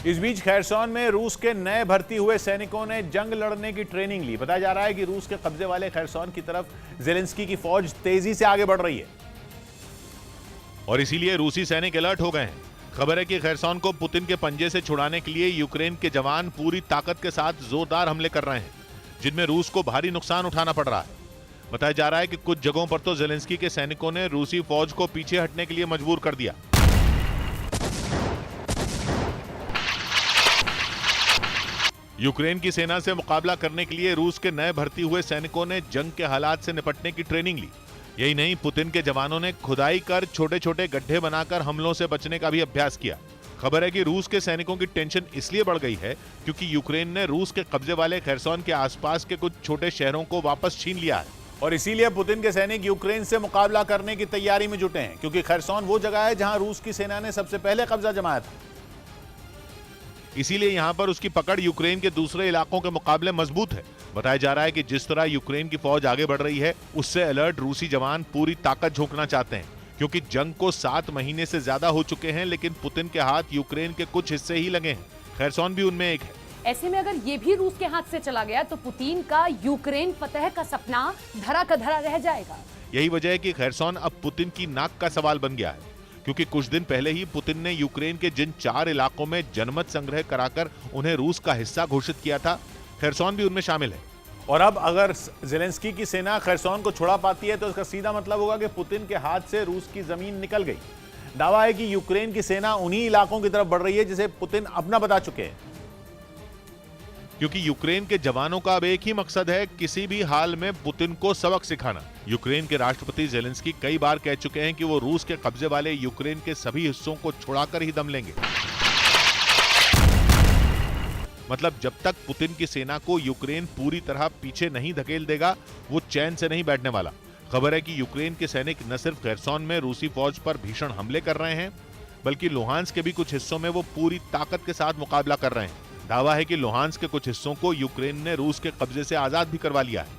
इस बीच खैरसौन में रूस के नए भर्ती हुए सैनिकों ने जंग लड़ने की ट्रेनिंग ली। बताया जा रहा है कि रूस के कब्जे वाले खैरसौन की तरफ जेलेंस्की की फौज तेजी से आगे बढ़ रही है और इसीलिए रूसी सैनिक अलर्ट हो गए हैं। खबर है कि खैरसौन को पुतिन के पंजे से छुड़ाने के लिए यूक्रेन के जवान पूरी ताकत के साथ जोरदार हमले कर रहे हैं, जिनमें रूस को भारी नुकसान उठाना पड़ रहा है। बताया जा रहा है कि कुछ जगहों पर तो जेलेंस्की के सैनिकों ने रूसी फौज को पीछे हटने के लिए मजबूर कर दिया। यूक्रेन की सेना से मुकाबला करने के लिए रूस के नए भर्ती हुए सैनिकों ने जंग के हालात से निपटने की ट्रेनिंग ली। यही नहीं, पुतिन के जवानों ने खुदाई कर छोटे छोटे गड्ढे बनाकर हमलों से बचने का भी अभ्यास किया। खबर है कि रूस के सैनिकों की टेंशन इसलिए बढ़ गई है क्योंकि यूक्रेन ने रूस के कब्जे वाले खैरसौन के आसपास के कुछ छोटे शहरों को वापस छीन लिया है और इसीलिए पुतिन के सैनिक यूक्रेन से मुकाबला करने की तैयारी में जुटे हैं, क्योंकि खैरसौन वो जगह है जहां रूस की सेना ने सबसे पहले कब्जा जमाया था। इसीलिए यहां पर उसकी पकड़ यूक्रेन के दूसरे इलाकों के मुकाबले मजबूत है। बताया जा रहा है कि जिस तरह यूक्रेन की फौज आगे बढ़ रही है, उससे अलर्ट रूसी जवान पूरी ताकत झोंकना चाहते हैं, क्योंकि जंग को 7 महीने से ज्यादा हो चुके हैं, लेकिन पुतिन के हाथ यूक्रेन के कुछ हिस्से ही लगे हैं। खैरसौन भी उनमें एक है। ऐसे में अगर ये भी रूस के हाथ से चला गया तो पुतिन का यूक्रेन फतह का सपना धरा का धरा रह जाएगा। यही वजह है कि खैरसौन अब पुतिन की नाक का सवाल बन गया है, क्योंकि कुछ दिन पहले ही पुतिन ने यूक्रेन के जिन 4 इलाकों में जनमत संग्रह कराकर उन्हें रूस का हिस्सा घोषित किया था, खैरसौन भी उनमें शामिल है। और अब अगर जेलेंस्की की सेना खैरसौन को छुड़ा पाती है तो इसका सीधा मतलब होगा कि पुतिन के हाथ से रूस की जमीन निकल गई। दावा है कि यूक्रेन की सेना उन्हीं इलाकों की तरफ बढ़ रही है जिसे पुतिन अपना बता चुके हैं, क्योंकि यूक्रेन के जवानों का अब एक ही मकसद है, किसी भी हाल में पुतिन को सबक सिखाना। यूक्रेन के राष्ट्रपति जेलेंस्की कई बार कह चुके हैं कि वो रूस के कब्जे वाले यूक्रेन के सभी हिस्सों को छुड़ाकर ही दम लेंगे। मतलब जब तक पुतिन की सेना को यूक्रेन पूरी तरह पीछे नहीं धकेल देगा, वो चैन से नहीं बैठने वाला। खबर है कि यूक्रेन के सैनिक न सिर्फ खैरसौन में रूसी फौज पर भीषण हमले कर रहे हैं, बल्कि लुहांस्क के भी कुछ हिस्सों में वो पूरी ताकत के साथ मुकाबला कर रहे हैं। दावा है कि लुहांस्क के कुछ हिस्सों को यूक्रेन ने रूस के कब्जे से आजाद भी करवा लिया है।